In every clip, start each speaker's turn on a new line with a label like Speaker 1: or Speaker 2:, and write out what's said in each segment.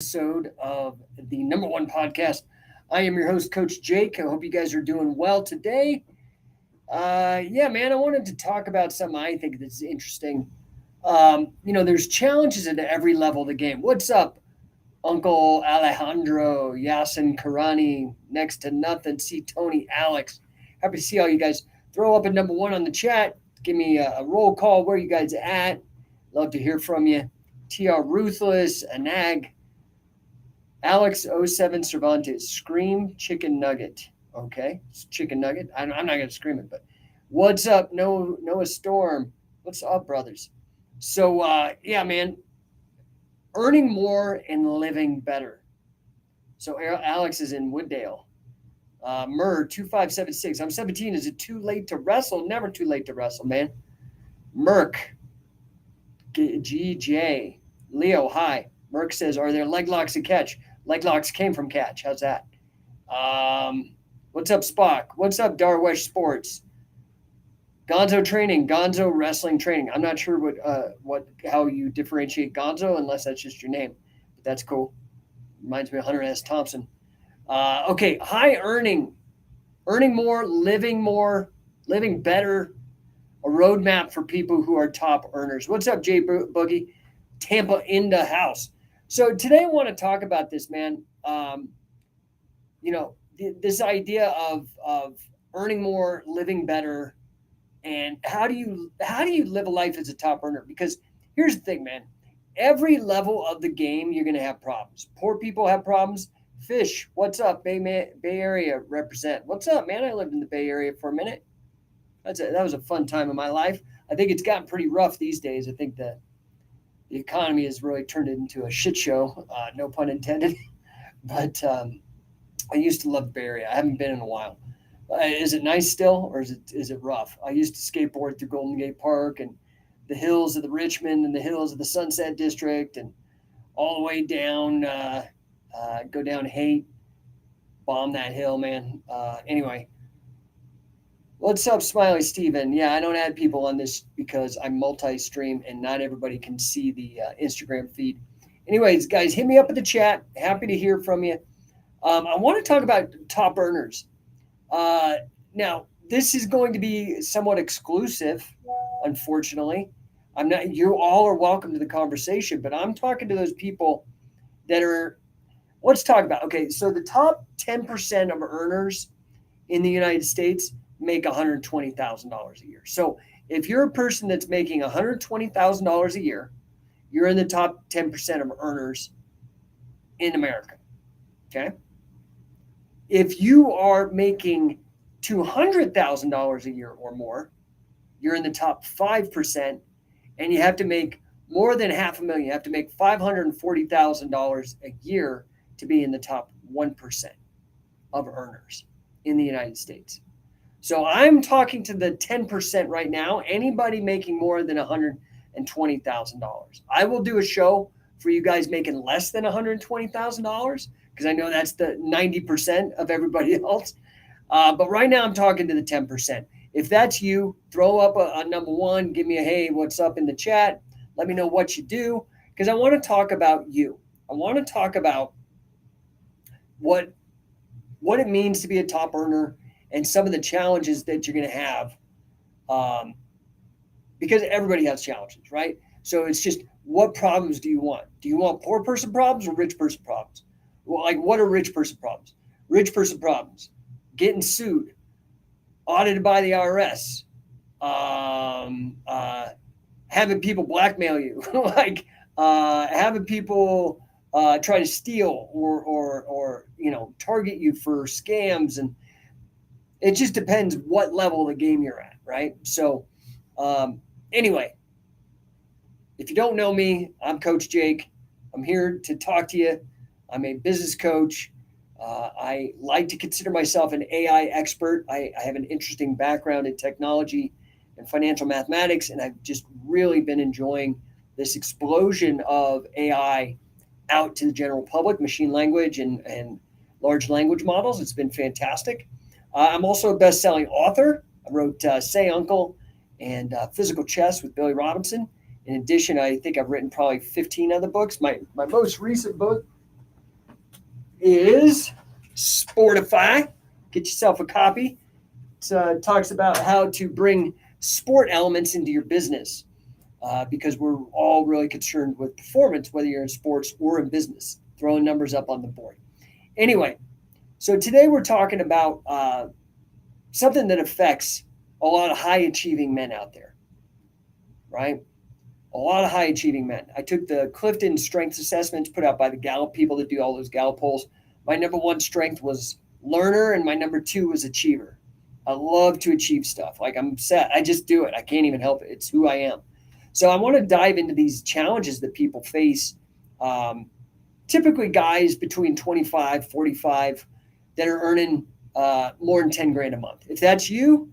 Speaker 1: episode of the number one podcast. I am your host, Coach Jake. I hope you guys are doing well today. Yeah, man, I wanted to talk about something I think that's interesting. There's challenges at every level of the game. What's up, Uncle Alejandro, Yasin Karani, next to nothing, see Tony, Alex. Happy to see all you guys. Throw up a number one on the chat. Give me a roll call. Where you guys at? Love to hear from you. TR Ruthless, Anag, Alex oh 07 Cervantes, Scream Chicken Nugget. Okay, it's Chicken Nugget. I'm not going to scream it, but what's up, Noah Storm? What's up, brothers? So, yeah, man, earning more and living better. So, Alex is in Wooddale. Murr 2576. I'm 17. Is it too late to wrestle? Never too late to wrestle, man. Merc GJ. Leo, hi. Merc says, are there leg locks to catch? Leg locks came from catch. How's that? What's up, Spock? What's up, Darwesh Sports? Gonzo training, Gonzo wrestling training. I'm not sure how you differentiate Gonzo unless that's just your name, but that's cool. Reminds me of Hunter S. Thompson. Okay, high earning more, living better. A roadmap for people who are top earners. What's up, Jay Boogie? Tampa in the house. So today I want to talk about this, man. This idea of earning more, living better, and how do you live a life as a top earner? Because here's the thing, man. Every level of the game, you're going to have problems. Poor people have problems. Fish, what's up? Bay Area represent. What's up, man? I lived in the Bay Area for a minute. That was a fun time of my life. I think it's gotten pretty rough these days. I think the economy has really turned it into a shit show, no pun intended. But I used to love the Bay Area. I haven't been in a while. Is it nice still, or is it rough? I used to skateboard through Golden Gate Park and the hills of the Richmond and the hills of the Sunset District and all the way down, go down Haight, bomb that hill, man. Anyway. What's up, Smiley Steven? Yeah, I don't add people on this because I'm multi-stream and not everybody can see the Instagram feed. Anyways, guys, hit me up in the chat. Happy to hear from you. I want to talk about top earners. Now, this is going to be somewhat exclusive, unfortunately. I'm not. You all are welcome to the conversation, but I'm talking to those people that are. Let's talk about. Okay, so the top 10% of earners in the United States make $120,000 a year. So if you're a person that's making $120,000 a year, you're in the top 10% of earners in America. Okay. If you are making $200,000 a year or more, you're in the top 5%, and you have to make more than $500,000. You have to make $540,000 a year to be in the top 1% of earners in the United States. So I'm talking to the 10% right now, anybody making more than $120,000. I will do a show for you guys making less than $120,000 because I know that's the 90% of everybody else. But right now I'm talking to the 10%. If that's you, throw up a number one, give me a hey, what's up in the chat. Let me know what you do because I want to talk about you. I want to talk about what it means to be a top earner and some of the challenges that you're going to have, because everybody has challenges, right? So it's just, what problems do you want? Do you want poor person problems or rich person problems? Well, like, what are rich person problems? Rich person problems: getting sued, audited by the IRS, having people blackmail you, like having people try to steal or target you for scams. And it just depends what level of the game you're at, right? So anyway, if you don't know me, I'm Coach Jake. I'm here to talk to you. I'm a business coach. I like to consider myself an AI expert. I have an interesting background in technology and financial mathematics, and I've just really been enjoying this explosion of AI out to the general public, machine language and large language models. It's been fantastic. I'm also a best-selling author. I wrote Say Uncle and Physical Chess with Billy Robinson. In addition, I think I've written probably 15 other books. My most recent book is Sportify. Get yourself a copy. It talks about how to bring sport elements into your business because we're all really concerned with performance, whether you're in sports or in business, throwing numbers up on the board. Anyway, so today we're talking about something that affects a lot of high achieving men out there, right? A lot of high achieving men. I took the Clifton strengths assessments put out by the Gallup people that do all those Gallup polls. My number one strength was learner, and my number two was achiever. I love to achieve stuff. Like I'm set. I just do it. I can't even help it. It's who I am. So I want to dive into these challenges that people face. Um, Typically guys between 25, 45 that are earning more than 10 grand a month. If that's you,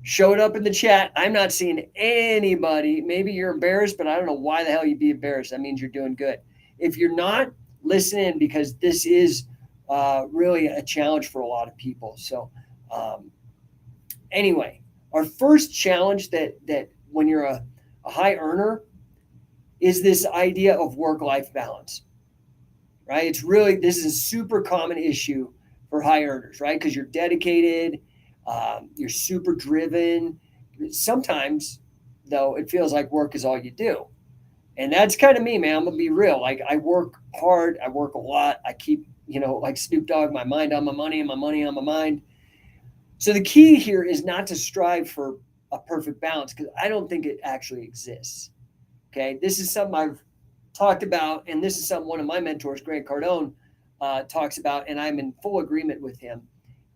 Speaker 1: show it up in the chat. I'm not seeing anybody. Maybe you're embarrassed, but I don't know why the hell you'd be embarrassed. That means you're doing good. If you're not, listen in because this is really a challenge for a lot of people. So, anyway, our first challenge that when you're a high earner is this idea of work-life balance, right? It's really, this is a super common issue for high earners, right? Because you're dedicated, you're super driven. Sometimes, though, it feels like work is all you do. And that's kind of me, man. I'm going to be real. Like, I work hard, I work a lot. I keep, like Snoop Dogg, my mind on my money and my money on my mind. So the key here is not to strive for a perfect balance because I don't think it actually exists. Okay. This is something I've talked about, and this is something one of my mentors, Grant Cardone, talks about, and I'm in full agreement with him.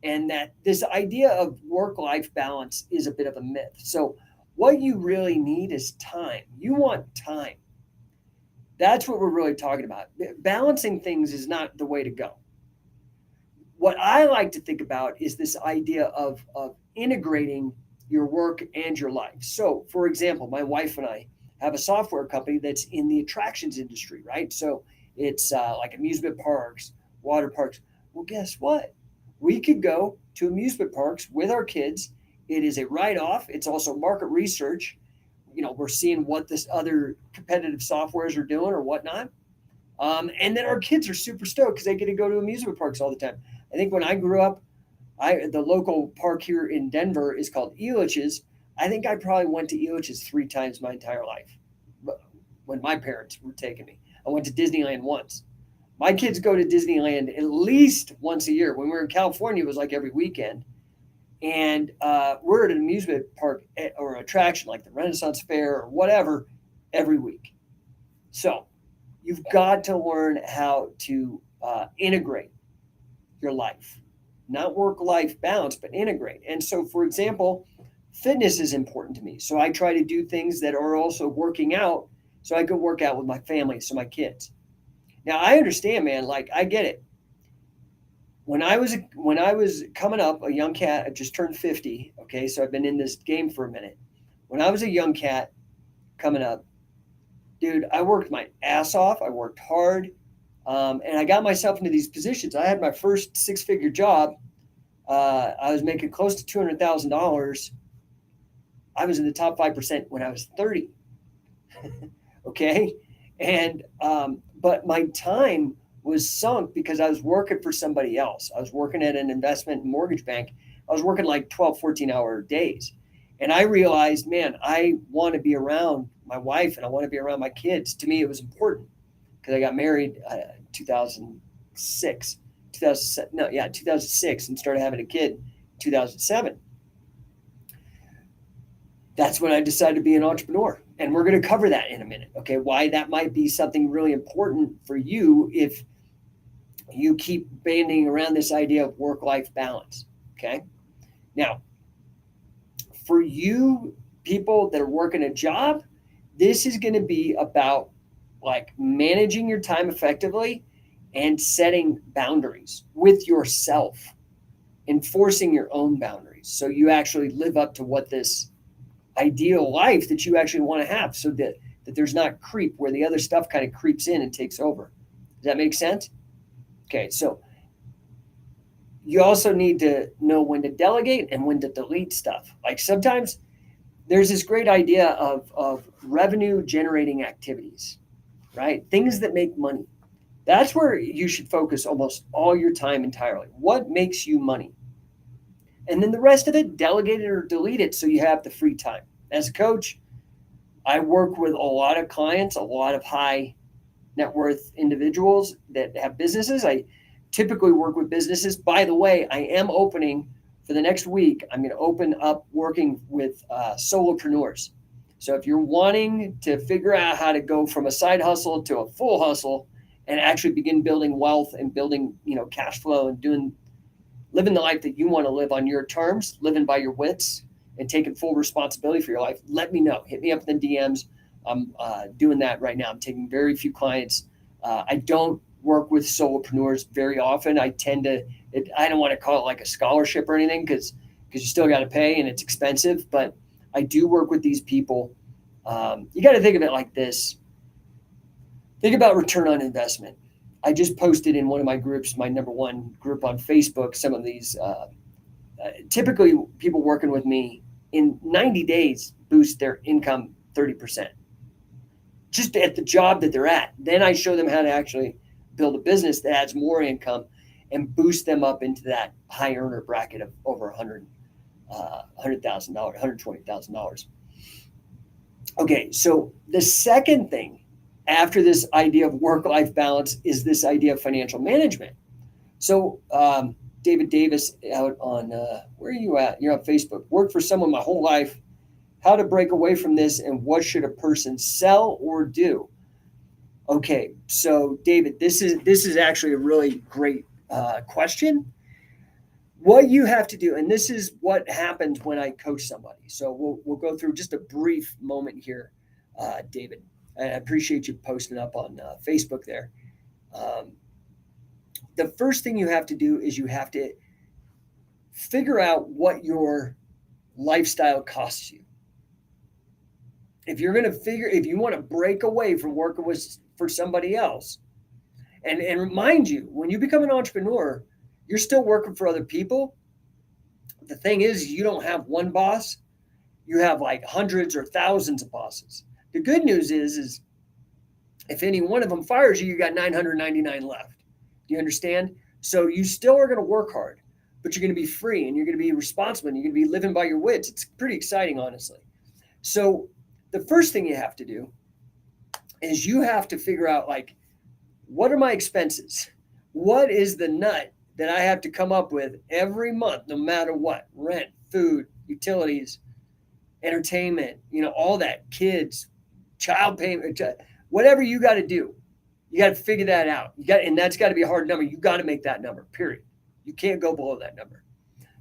Speaker 1: And that this idea of work-life balance is a bit of a myth. So what you really need is time. You want time. That's what we're really talking about. Balancing things is not the way to go. What I like to think about is this idea of integrating your work and your life. So, for example, my wife and I have a software company that's in the attractions industry, right? So it's like amusement parks, water parks. Well, guess what? We could go to amusement parks with our kids. It is a write-off. It's also market research. We're seeing what this other competitive softwares are doing or whatnot. And then our kids are super stoked because they get to go to amusement parks all the time. I think when I grew up, the local park here in Denver is called Elitch's. I think I probably went to Elitch's 3 times my entire life when my parents were taking me. I went to Disneyland once. My kids go to Disneyland at least once a year. When we were in California, it was like every weekend. And we're at an amusement park or attraction like the Renaissance Fair or whatever every week. So you've got to learn how to integrate your life, not work-life balance, but integrate. And so, for example, fitness is important to me. So I try to do things that are also working out so I can work out with my family, so my kids. Now I understand, man, like I get it. When I was coming up, a young cat, I just turned 50, okay? So I've been in this game for a minute. When I was a young cat coming up, dude, I worked my ass off. I worked hard. And I got myself into these positions. I had my first 6-figure job. I was making close to $200,000. I was in the top 5% when I was 30. Okay. And, but my time was sunk because I was working for somebody else. I was working at an investment mortgage bank. I was working like 12, 14-hour days. And I realized, man, I want to be around my wife and I want to be around my kids. To me, it was important because I got married 2006, 2006 and started having a kid in 2007. That's when I decided to be an entrepreneur. And we're going to cover that in a minute, okay? Why that might be something really important for you if you keep banding around this idea of work-life balance, okay? Now, for you people that are working a job, this is going to be about like managing your time effectively and setting boundaries with yourself, enforcing your own boundaries. So you actually live up to what this ideal life that you actually want to have so that there's not creep where the other stuff kind of creeps in and takes over. Does that make sense? Okay, so you also need to know when to delegate and when to delete stuff. Like sometimes there's this great idea of revenue generating activities, right? Things that make money. That's where you should focus almost all your time entirely. What makes you money? And then the rest of it, delegate it or delete it so you have the free time. As a coach, I work with a lot of clients, a lot of high net worth individuals that have businesses. I typically work with businesses. By the way, I am opening for the next week. I'm going to open up working with solopreneurs. So if you're wanting to figure out how to go from a side hustle to a full hustle and actually begin building wealth and building, cash flow and living the life that you want to live on your terms, living by your wits and taking full responsibility for your life, let me know. Hit me up in the DMs. I'm doing that right now. I'm taking very few clients. I don't work with solopreneurs very often. I don't want to call it like a scholarship or anything because you still got to pay and it's expensive. But I do work with these people. You got to think of it like this. Think about return on investment. I just posted in one of my groups, my number one group on Facebook, some of these. Typically, people working with me in 90 days boost their income 30%. Just at the job that they're at. Then I show them how to actually build a business that adds more income and boost them up into that high earner bracket of over $100,000, $120,000. Okay, so the second thing after this idea of work-life balance is this idea of financial management. So David Davis out on, where are you at? You're on Facebook. Worked for someone my whole life. How to break away from this and what should a person sell or do? Okay, so David, this is actually a really great question. What you have to do, and this is what happens when I coach somebody. So we'll go through just a brief moment here, David. I appreciate you posting up on Facebook there. The first thing you have to do is you have to figure out what your lifestyle costs you. If you want to break away from working for somebody else, and remind you, when you become an entrepreneur, you're still working for other people. The thing is, you don't have one boss. You have like hundreds or thousands of bosses. The good news is if any one of them fires you, you got 999 left. Do you understand? So you still are going to work hard, but you're going to be free and you're going to be responsible and you're going to be living by your wits. It's pretty exciting, honestly. So the first thing you have to do is you have to figure out, like, what are my expenses? What is the nut that I have to come up with every month, no matter what? Rent, food, utilities, entertainment, all that, kids, child payment, whatever you got to do. You got to figure that out. And that's got to be a hard number. You got to make that number, period. You can't go below that number.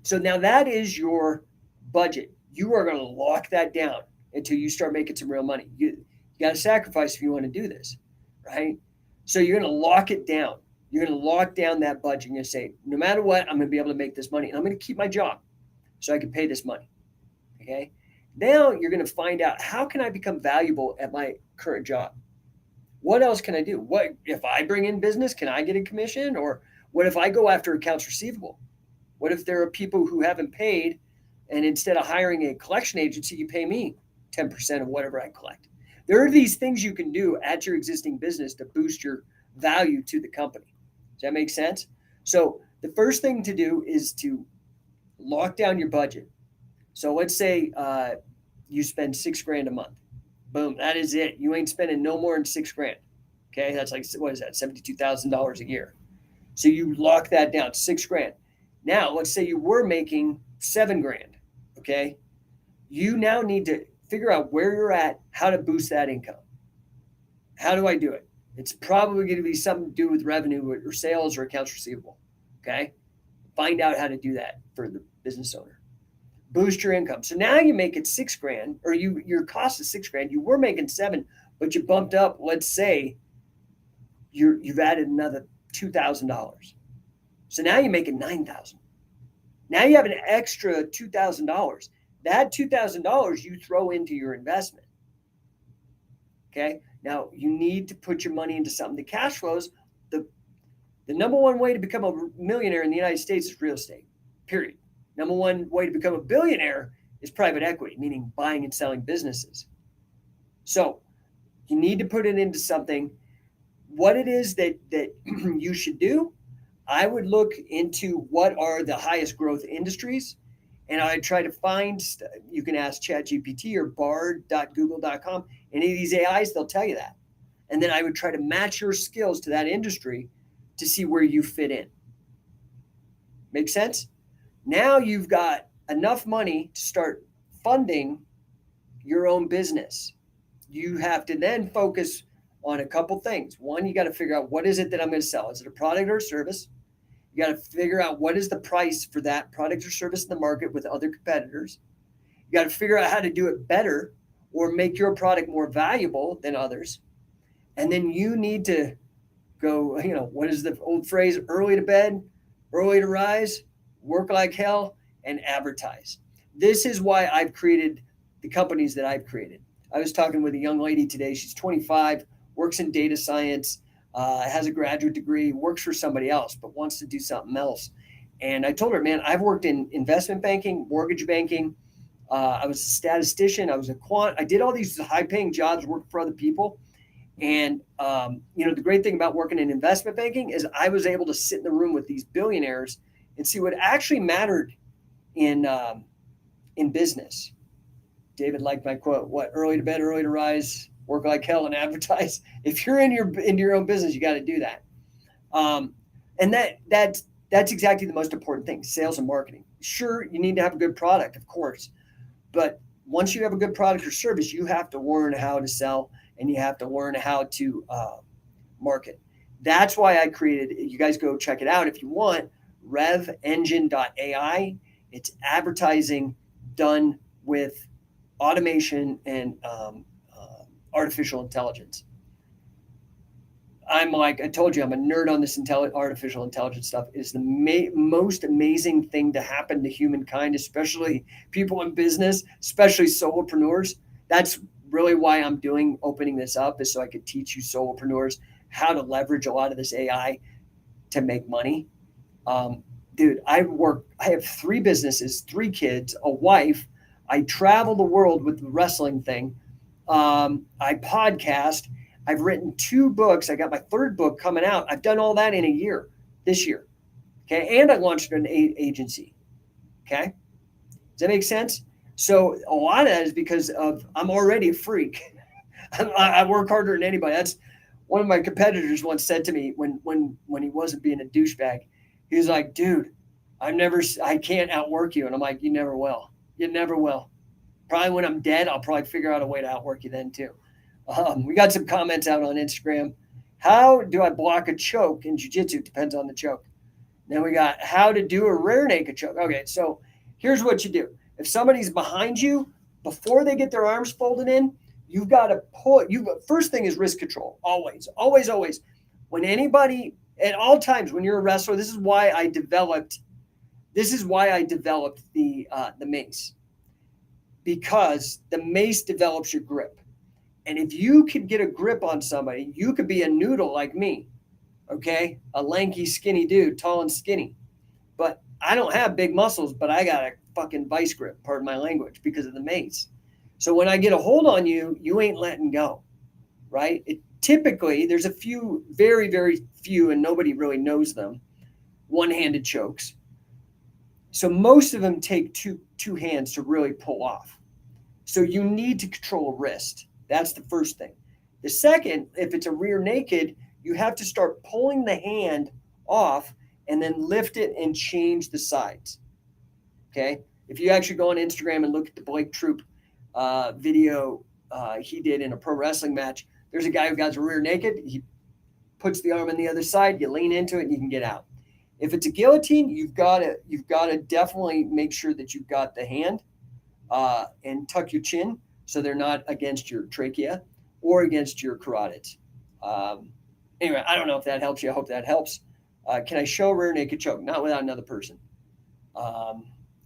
Speaker 1: So now that is your budget. You are going to lock that down until you start making some real money. You got to sacrifice if you want to do this, right? So you're going to lock it down. You're going to lock down that budget. You're going to say, no matter what, I'm going to be able to make this money. And I'm going to keep my job so I can pay this money, okay? Now you're going to find out, how can I become valuable at my current job? What else can I do? What if I bring in business? Can I get a commission? Or what if I go after accounts receivable? What if there are people who haven't paid, and instead of hiring a collection agency, you pay me 10% of whatever I collect? There are these things you can do at your existing business to boost your value to the company. Does that make sense? So the first thing to do is to lock down your budget. So let's say you spend $6,000 a month. Boom, that is it. You ain't spending no more than $6,000. Okay, that's like, what is that? $72,000 a year. So you lock that down, $6,000. Now, let's say you were making $7,000. Okay, you now need to figure out where you're at, how to boost that income. How do I do it? It's probably going to be something to do with revenue or sales or accounts receivable. Okay, find out how to do that for the business owner. Boost your income. So now you make it $6,000, or your cost is $6,000. You were making $7,000, but you bumped up. Let's say you've added another $2,000. So now you're making $9,000. Now you have an extra $2,000. That $2,000 you throw into your investment. Okay. Now you need to put your money into something that cash flows. The number one way to become a millionaire in the United States is real estate. Period. Number one way to become a billionaire is private equity, meaning buying and selling businesses. So you need to put it into something what it is that you should do, I would look into what are the highest growth industries, and I try to find. You can ask ChatGPT or Bard.google.com. Any of these AIs, they'll tell you that, and then I would try to match your skills to that industry to see where you fit in. Make sense? Now you've got enough money to start funding your own business. You have to then focus on a couple things. One, you got to figure out what is it that I'm going to sell? Is it a product or a service? You got to figure out what is the price for that product or service in the market with other competitors. You got to figure out how to do it better or make your product more valuable than others. And then you need to go, what is the old phrase? Early to bed, early to rise, work like hell, and advertise. This is why I've created the companies that I've created. I was talking with a young lady today. She's 25, works in data science, has a graduate degree, works for somebody else, but wants to do something else. And I told her, man, I've worked in investment banking, mortgage banking. I was a statistician. I was a quant. I did all these high-paying jobs, worked for other people. And, the great thing about working in investment banking is I was able to sit in the room with these billionaires and see what actually mattered in business. David liked my quote, what, early to bed, early to rise, work like hell and advertise. If you're in your own business, you got to do that. And that's exactly the most important thing, sales and marketing. Sure, you need to have a good product, of course. But once you have a good product or service, you have to learn how to sell and you have to learn how to market. That's why I created, you guys go check it out if you want, RevEngine.ai. It's advertising done with automation and artificial intelligence. I told you, I'm a nerd on this artificial intelligence stuff. It's the most amazing thing to happen to humankind, especially people in business, especially solopreneurs. That's really why I'm opening this up, is so I could teach you solopreneurs how to leverage a lot of this AI to make money. Dude, I have 3 businesses, 3 kids, a wife. I travel the world with the wrestling thing. I podcast. I've written 2 books. I got my 3rd book coming out. I've done all that in a year, this year. Okay. And I launched an agency. Okay. Does that make sense? So a lot of that is because I'm already a freak. I work harder than anybody. That's one of my competitors once said to me when he wasn't being a douchebag. He was like, dude, I can't outwork you. And I'm like, you never will. You never will. Probably when I'm dead, I'll probably figure out a way to outwork you then too. We got some comments out on Instagram. How do I block a choke in jiu-jitsu? Depends on the choke. Then we got how to do a rear naked choke. Okay, so here's what you do. If somebody's behind you, before they get their arms folded in, you've got to pull. First thing is wrist control. Always, always, always. When anybody, at all times, when you're a wrestler, this is why I developed the mace, because the mace develops your grip. And if you could get a grip on somebody, you could be a noodle like me, okay? A lanky, skinny dude, tall and skinny. But I don't have big muscles, but I got a fucking vice grip, pardon my language, because of the mace. So when I get a hold on you, you ain't letting go, right? Typically, there's a few, very, very few, and nobody really knows them, one-handed chokes. So most of them take two hands to really pull off. So you need to control a wrist. That's the first thing. The second, if it's a rear naked, you have to start pulling the hand off and then lift it and change the sides. Okay. If you actually go on Instagram and look at the Blake Troop video he did in a pro wrestling match, there's a guy who got a rear naked. He puts the arm on the other side, you lean into it and you can get out. If it's a guillotine, you've got to definitely make sure that you've got the hand and tuck your chin so they're not against your trachea or against your carotids. Anyway, I don't know if that helps you. I hope that helps. Can I show rear naked choke? Not without another person.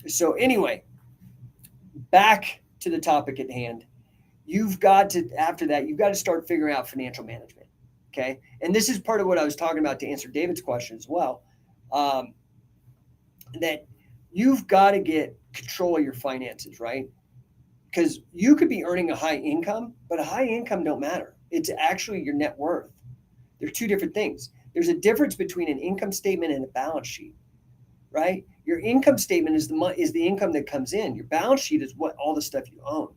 Speaker 1: So anyway, back to the topic at hand. After that, you've got to start figuring out financial management. Okay. And this is part of what I was talking about to answer David's question as well. That you've got to get control of your finances, right? Because you could be earning a high income, but a high income don't matter. It's actually your net worth. They're two different things. There's a difference between an income statement and a balance sheet, right? Your income statement is the income that comes in. Your balance sheet is what all the stuff you own,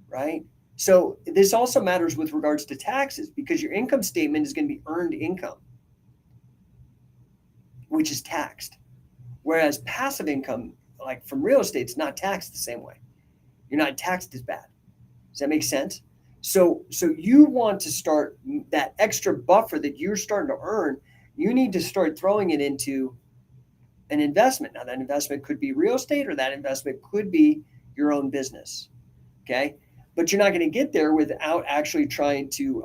Speaker 1: right? So this also matters with regards to taxes because your income statement is going to be earned income, which is taxed. Whereas passive income, like from real estate, is not taxed the same way. You're not taxed as bad. Does that make sense? So you want to start that extra buffer that you're starting to earn. You need to start throwing it into an investment. Now, that investment could be real estate, or that investment could be your own business. Okay, but you're not going to get there without actually trying to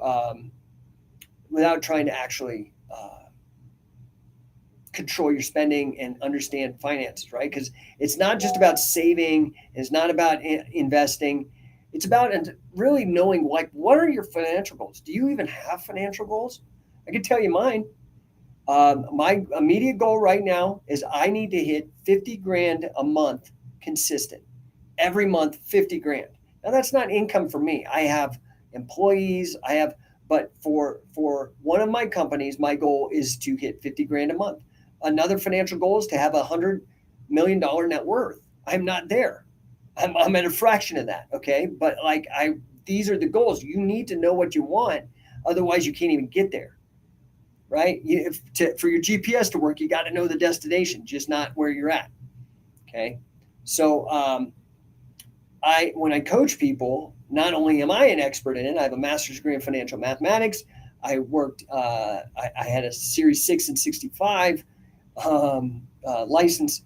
Speaker 1: actually control your spending and understand finances, right? Because it's not just about saving, it's not about investing. It's about really knowing, like, what are your financial goals? Do you even have financial goals? I can tell you mine. My immediate goal right now is I need to hit 50 grand a month consistent. Every month, 50 grand. Now that's not income for me. I have employees, but for one of my companies, my goal is to hit 50 grand a month. Another financial goal is to have $100 million net worth. I'm not there. I'm at a fraction of that. Okay. But these are the goals. You need to know what you want. Otherwise you can't even get there. Right. For your GPS to work, you got to know the destination, just not where you're at. Okay. So, when I coach people, not only am I an expert in it, I have a master's degree in financial mathematics. I worked, I had a Series 6 and 65 license.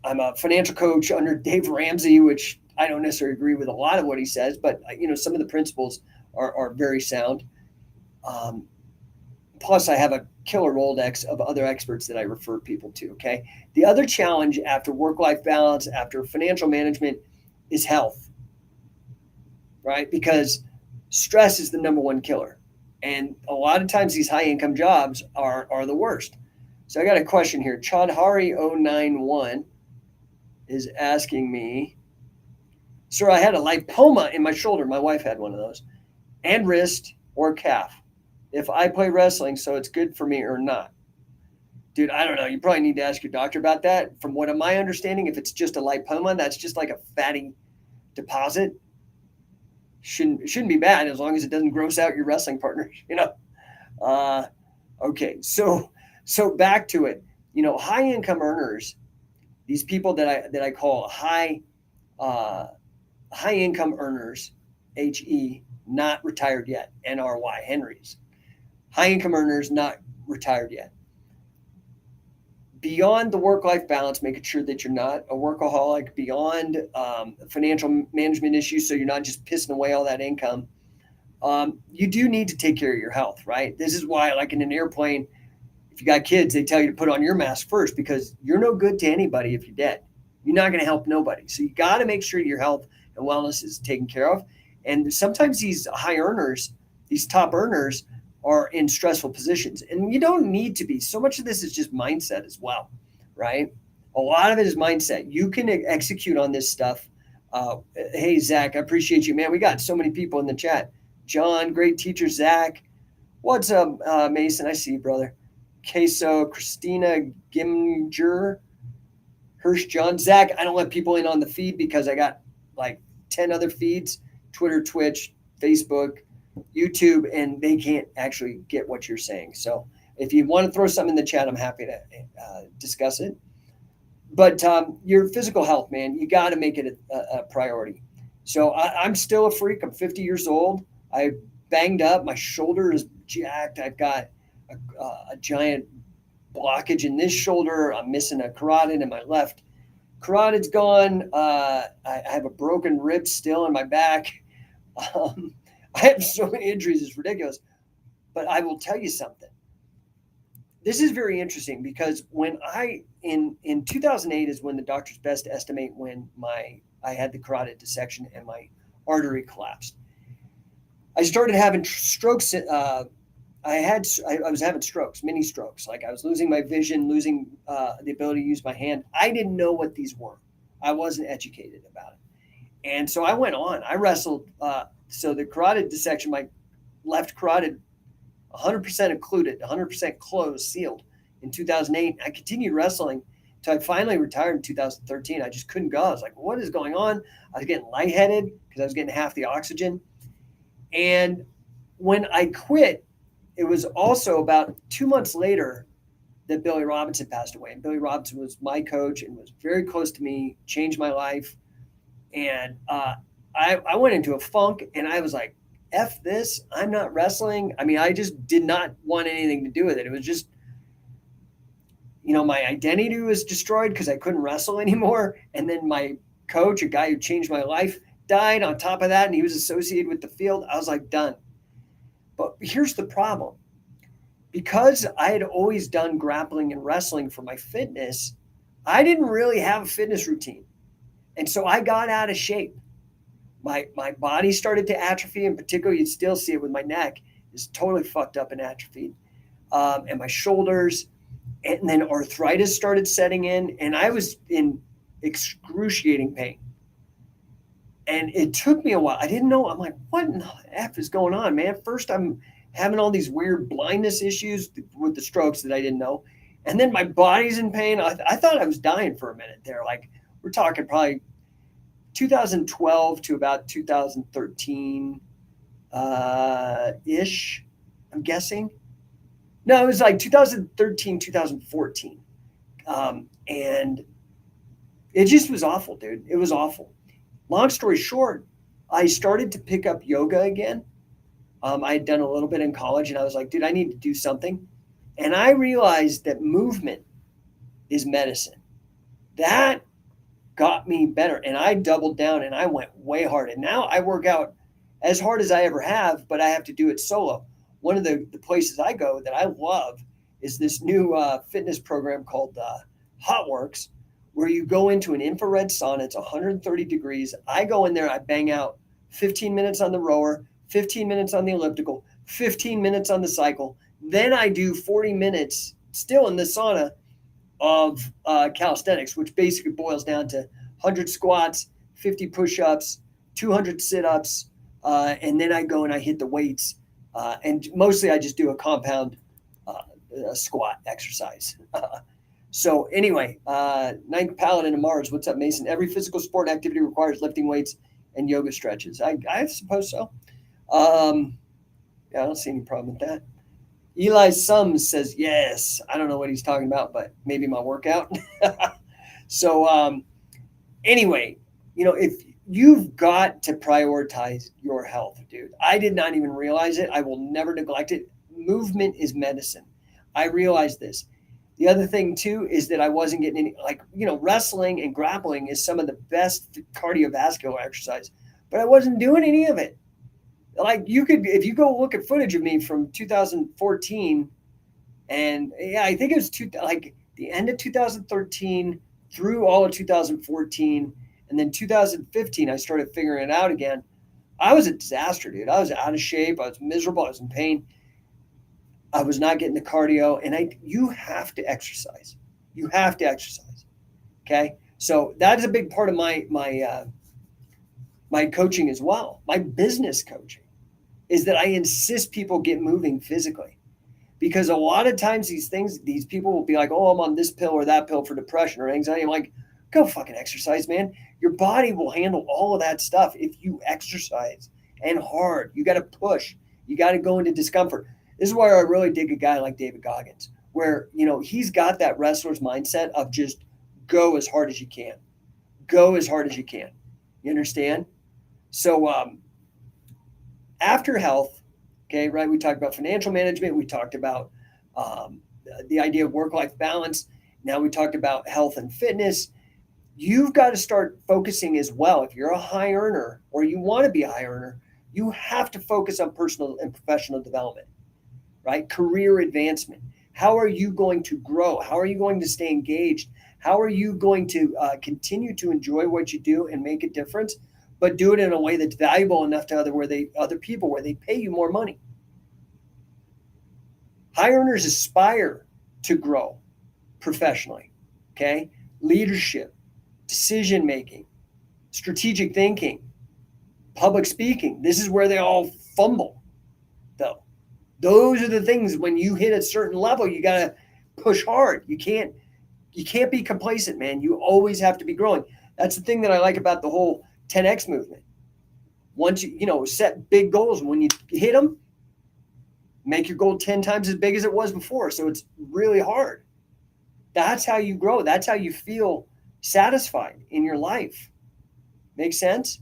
Speaker 1: I'm a financial coach under Dave Ramsey, which I don't necessarily agree with a lot of what he says, but some of the principles are very sound. Plus, I have a killer Rolodex of other experts that I refer people to. Okay. The other challenge after work-life balance, after financial management, is health, right? Because stress is the number one killer. And a lot of times these high income jobs are the worst. So I got a question here. Chodhari091 is asking me, sir, I had a lipoma in my shoulder. My wife had one of those, and wrist or calf. If I play wrestling, so it's good for me or not? Dude, I don't know. You probably need to ask your doctor about that. From what my understanding, if it's just a lipoma, that's just like a fatty deposit. Shouldn't be bad as long as it doesn't gross out your wrestling partner. Okay, so back to it. High income earners, these people that I call high income earners, HE, not retired yet, NRY, Henrys. High income earners not retired yet. Beyond the work-life balance, making sure that you're not a workaholic, beyond financial management issues, so you're not just pissing away all that income, you do need to take care of your health, right? This is why, like in an airplane, if you got kids, they tell you to put on your mask first because you're no good to anybody if you're dead. You're not going to help nobody. So you got to make sure your health and wellness is taken care of. And sometimes these high earners, these top earners, are in stressful positions. And you don't need to be. So much of this is just mindset as well, right? A lot of it is mindset. You can execute on this stuff. Hey, Zach, I appreciate you, man. We got so many people in the chat. John, great teacher, Zach. What's up, Mason? I see you, brother. Queso, Christina Gimger, Hirsch, John, Zach. I don't let people in on the feed because I got like 10 other feeds, Twitter, Twitch, Facebook, YouTube, and they can't actually get what you're saying. So if you want to throw something in the chat, I'm happy to discuss it. But your physical health, man, you got to make it a priority. So I'm still a freak. I'm 50 years old. I banged up. My shoulder is jacked. I've got a giant blockage in this shoulder. I'm missing a carotid in my left. Carotid's gone. I have a broken rib still in my back. I have so many injuries, it's ridiculous. But I will tell you something. This is very interesting because when in 2008 is when the doctors best estimate when I had the carotid dissection and my artery collapsed. I started having strokes. I was having strokes, mini strokes. Like I was losing my vision, losing the ability to use my hand. I didn't know what these were. I wasn't educated about it. And so I went on. I wrestled. So the carotid dissection, my left carotid 100% occluded, 100% closed, sealed in 2008. I continued wrestling until I finally retired in 2013. I just couldn't go. I was like, what is going on? I was getting lightheaded because I was getting half the oxygen. And when I quit, it was also about 2 months later that Billy Robinson passed away. And Billy Robinson was my coach and was very close to me, changed my life. And I went into a funk and I was like, F this, I'm not wrestling. I mean, I just did not want anything to do with it. It was just, my identity was destroyed because I couldn't wrestle anymore. And then my coach, a guy who changed my life, died on top of that. And he was associated with the field. I was like, done. But here's the problem. Because I had always done grappling and wrestling for my fitness, I didn't really have a fitness routine. And so I got out of shape. My body started to atrophy, and particularly you'd still see it with my neck. It's totally fucked up and atrophied. And my shoulders. And then arthritis started setting in, and I was in excruciating pain. And it took me a while. I didn't know. I'm like, what in the F is going on, man? First, I'm having all these weird blindness issues with the strokes that I didn't know. And then my body's in pain. I thought I was dying for a minute there. Like, we're talking probably 2012 to about 2013 ish, I'm guessing. No, it was like 2013, 2014. And it just was awful, dude. It was awful. Long story short, I started to pick up yoga again. I had done a little bit in college and I was like, dude, I need to do something. And I realized that movement is medicine. That got me better. And I doubled down and I went way hard. And now I work out as hard as I ever have, but I have to do it solo. One of the places I go that I love is this new fitness program called HotWorks, where you go into an infrared sauna. It's 130 degrees. I go in there, I bang out 15 minutes on the rower, 15 minutes on the elliptical, 15 minutes on the cycle. Then I do 40 minutes still in the sauna of calisthenics, which basically boils down to 100 squats, 50 push-ups, 200 sit-ups, and then I go and I hit the weights. And mostly I just do a compound squat exercise. So anyway, Ninth Paladin of Mars, what's up, Mason? Every physical sport activity requires lifting weights and yoga stretches. I suppose so. Yeah, I don't see any problem with that. Eli Sums says, yes. I don't know what he's talking about, but maybe my workout. So anyway, if you've got to prioritize your health, dude. I did not even realize it. I will never neglect it. Movement is medicine. I realized this. The other thing too is that I wasn't getting any, wrestling and grappling is some of the best cardiovascular exercise, but I wasn't doing any of it. Like if you go look at footage of me from 2014, and yeah, I think it was the end of 2013 through all of 2014, and then 2015 I started figuring it out again. I was a disaster, dude. I was out of shape. I was miserable. I was in pain. I was not getting the cardio, and you have to exercise. You have to exercise. Okay, so that is a big part of my coaching as well. My business coaching is that I insist people get moving physically, because a lot of times these people will be like, oh, I'm on this pill or that pill for depression or anxiety. I'm like, go fucking exercise, man. Your body will handle all of that stuff if you exercise, and hard. You got to push. You got to go into discomfort. This is where I really dig a guy like David Goggins, where, he's got that wrestler's mindset of just go as hard as you can. Go as hard as you can. You understand? So after health, okay, right, we talked about financial management. We talked about the idea of work-life balance. Now we talked about health and fitness. You've got to start focusing as well. If you're a high earner or you want to be a high earner, you have to focus on personal and professional development, right? Career advancement. How are you going to grow? How are you going to stay engaged? How are you going to continue to enjoy what you do and make a difference, but do it in a way that's valuable enough to other people, where they pay you more money? High earners aspire to grow professionally, okay? Leadership, decision-making, strategic thinking, public speaking. This is where they all fumble, though. Those are the things when you hit a certain level, you got to push hard. You can't be complacent, man. You always have to be growing. That's the thing that I like about the whole 10x movement. Once you set big goals, when you hit them, make your goal 10 times as big as it was before. So it's really hard. That's how you grow. That's how you feel satisfied in your life. Make sense?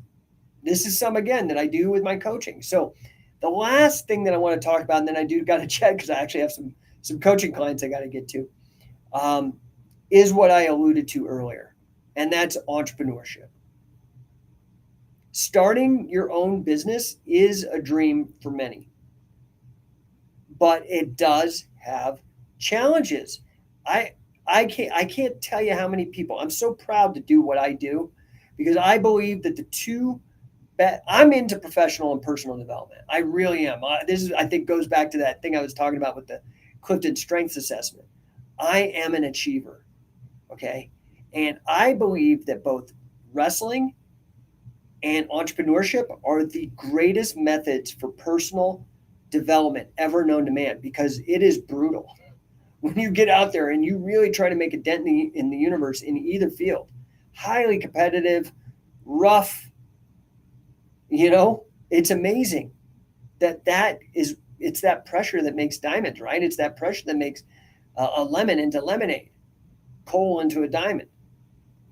Speaker 1: This is some, again, that I do with my coaching. So the last thing that I want to talk about, and then I do got to check because I actually have some coaching clients I got to get to, is what I alluded to earlier, and that's entrepreneurship. Starting your own business is a dream for many, but it does have challenges. I I can't tell you how many people. I'm so proud to do what I do because I believe that the two I'm into professional and personal development. I really am. This is, I think, goes back to that thing I was talking about with the Clifton Strengths Assessment. I am an achiever, okay? And I believe that both wrestling and entrepreneurship are the greatest methods for personal development ever known to man because it is brutal. When you get out there and you really try to make a dent in the universe in either field, highly competitive, rough, it's amazing it's that pressure that makes diamonds, right? It's that pressure that makes a lemon into lemonade, coal into a diamond.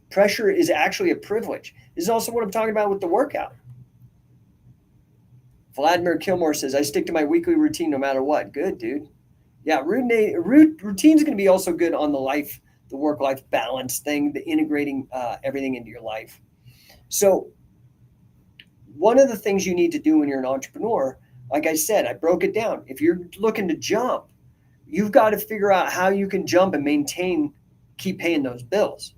Speaker 1: Pressure is actually a privilege. This is also what I'm talking about with the workout. Vladimir Kilmore says, I stick to my weekly routine no matter what. Good, dude. Yeah, routine's going to be also good on the work-life balance thing, the integrating everything into your life. So one of the things you need to do when you're an entrepreneur, like I said, I broke it down. If you're looking to jump, you've got to figure out how you can jump and keep paying those bills.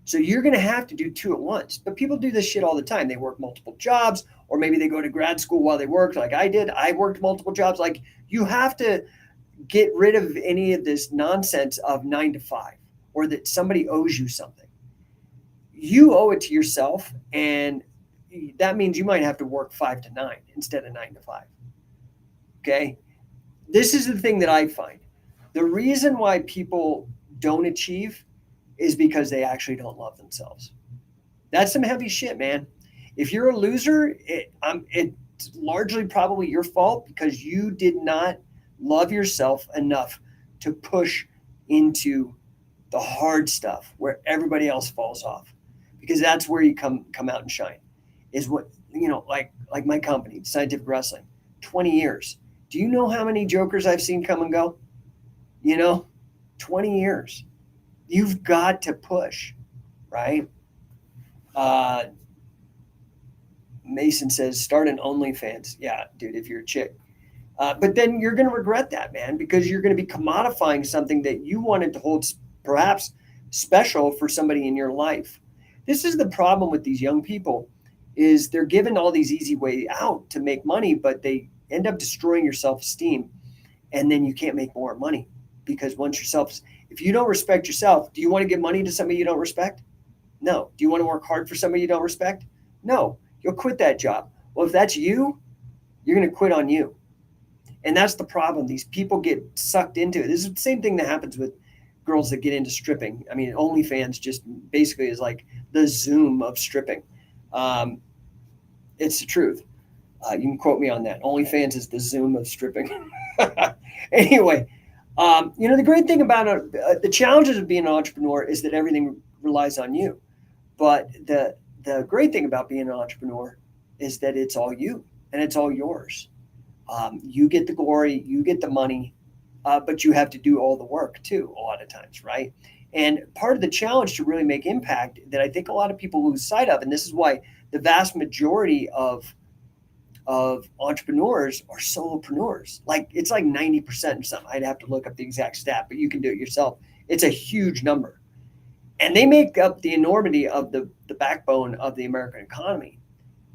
Speaker 1: So you're going to have to do two at once. But people do this shit all the time. They work multiple jobs, or maybe they go to grad school while they work, like I did. I worked multiple jobs. Like, you have to get rid of any of this nonsense of 9 to 5 or that somebody owes you something. You owe it to yourself, and that means you might have to work 5 to 9 instead of 9 to 5. Okay? This is the thing that I find. The reason why people don't achieve is because they actually don't love themselves. That's some heavy shit, man. If you're a loser, it's largely probably your fault because you did not love yourself enough to push into the hard stuff where everybody else falls off, because that's where you come out and shine. Is what, like my company, Scientific Wrestling, 20 years. Do you know how many jokers I've seen come and go? 20 years. You've got to push, right? Mason says, start an OnlyFans. Yeah, dude, if you're a chick. But then you're going to regret that, man, because you're going to be commodifying something that you wanted to hold perhaps special for somebody in your life. This is the problem with these young people, is they're given all these easy ways out to make money, but they end up destroying your self-esteem, and then you can't make more money because if you don't respect yourself, do you want to give money to somebody you don't respect? No. Do you want to work hard for somebody you don't respect? No. You'll quit that job. Well, if that's you, you're going to quit on you. And that's the problem. These people get sucked into it. This is the same thing that happens with girls that get into stripping. I mean, OnlyFans just basically is like the Zoom of stripping. It's the truth. You can quote me on that. OnlyFans is the Zoom of stripping. Anyway, the great thing about the challenges of being an entrepreneur is that everything relies on you. But the great thing about being an entrepreneur is that it's all you and it's all yours. You get the glory, you get the money, but you have to do all the work too, a lot of times, right? And part of the challenge to really make impact that I think a lot of people lose sight of, and this is why the vast majority of entrepreneurs are solopreneurs. Like, it's like 90% or something. I'd have to look up the exact stat, but you can do it yourself. It's a huge number. And they make up the enormity of the backbone of the American economy.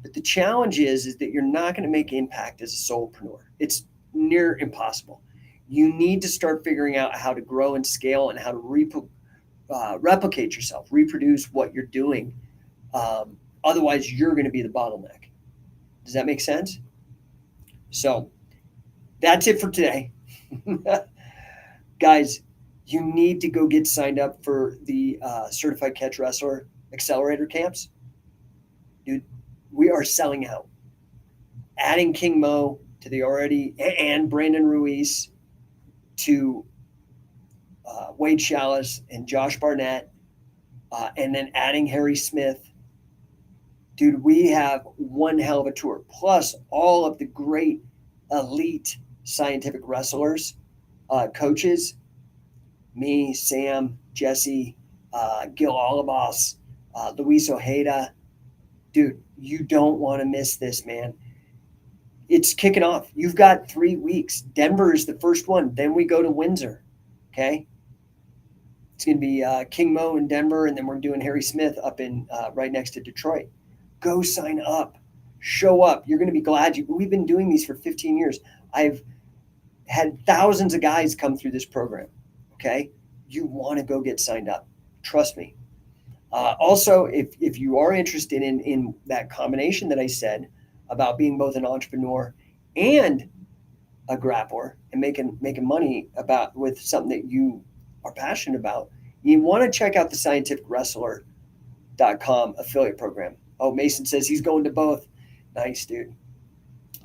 Speaker 1: But the challenge is that you're not going to make impact as a solopreneur. It's near impossible. You need to start figuring out how to grow and scale and how to replicate yourself, reproduce what you're doing. Otherwise, you're going to be the bottleneck. Does that make sense? So That's it for today. Guys, you need to go get signed up for the Certified Catch Wrestler Accelerator camps. Dude, we are selling out. Adding King Mo to the already, and Brandon Ruiz to Wade Chalice and Josh Barnett, and then adding Harry Smith. Dude, we have one hell of a tour. Plus all of the great elite scientific wrestlers, coaches, me, Sam, Jesse, Gil Olivas, Luis Ojeda. Dude, you don't want to miss this, man. It's kicking off. You've got 3 weeks. Denver is the first one. Then we go to Windsor. Okay. It's going to be King Mo in Denver, and then we're doing Harry Smith up in right next to Detroit. Go sign up. Show up. You're going to be glad we've been doing these for 15 years. I've had thousands of guys come through this program. Okay. You want to go get signed up. Trust me. Also, if you are interested in that combination that I said about being both an entrepreneur and a grappler and making money with something that you are passionate about, you want to check out the scientificwrestler.com affiliate program. Oh, Mason says he's going to both. Nice, dude.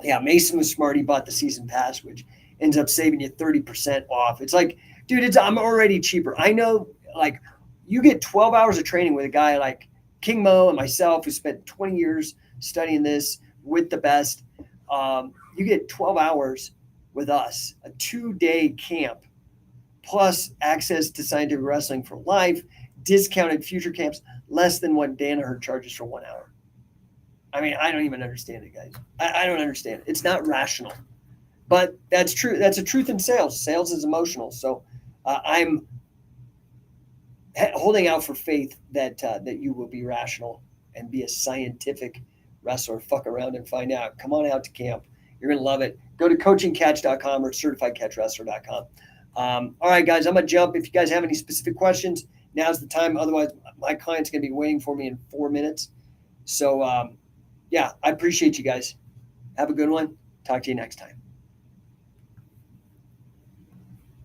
Speaker 1: Yeah, Mason was smart. He bought the season pass, which ends up saving you 30% off. It's like, dude, I'm already cheaper. I know, like, you get 12 hours of training with a guy like King Mo and myself, who spent 20 years studying this with the best. You get 12 hours with us, a 2-day camp, plus access to scientific wrestling for life, discounted future camps, less than what Danaher charges for 1 hour. I mean, I don't even understand it, guys. I don't understand it. It's not rational. But that's true. That's a truth in sales. Sales is emotional. So I'm holding out for faith that you will be rational and be a scientific wrestler. Fuck around and find out. Come on out to camp. You're going to love it. Go to coachingcatch.com or certifiedcatchwrestler.com. All right, guys, I'm going to jump. If you guys have any specific questions, now's the time. Otherwise, my client's going to be waiting for me in 4 minutes. So, yeah, I appreciate you guys. Have a good one. Talk to you next time.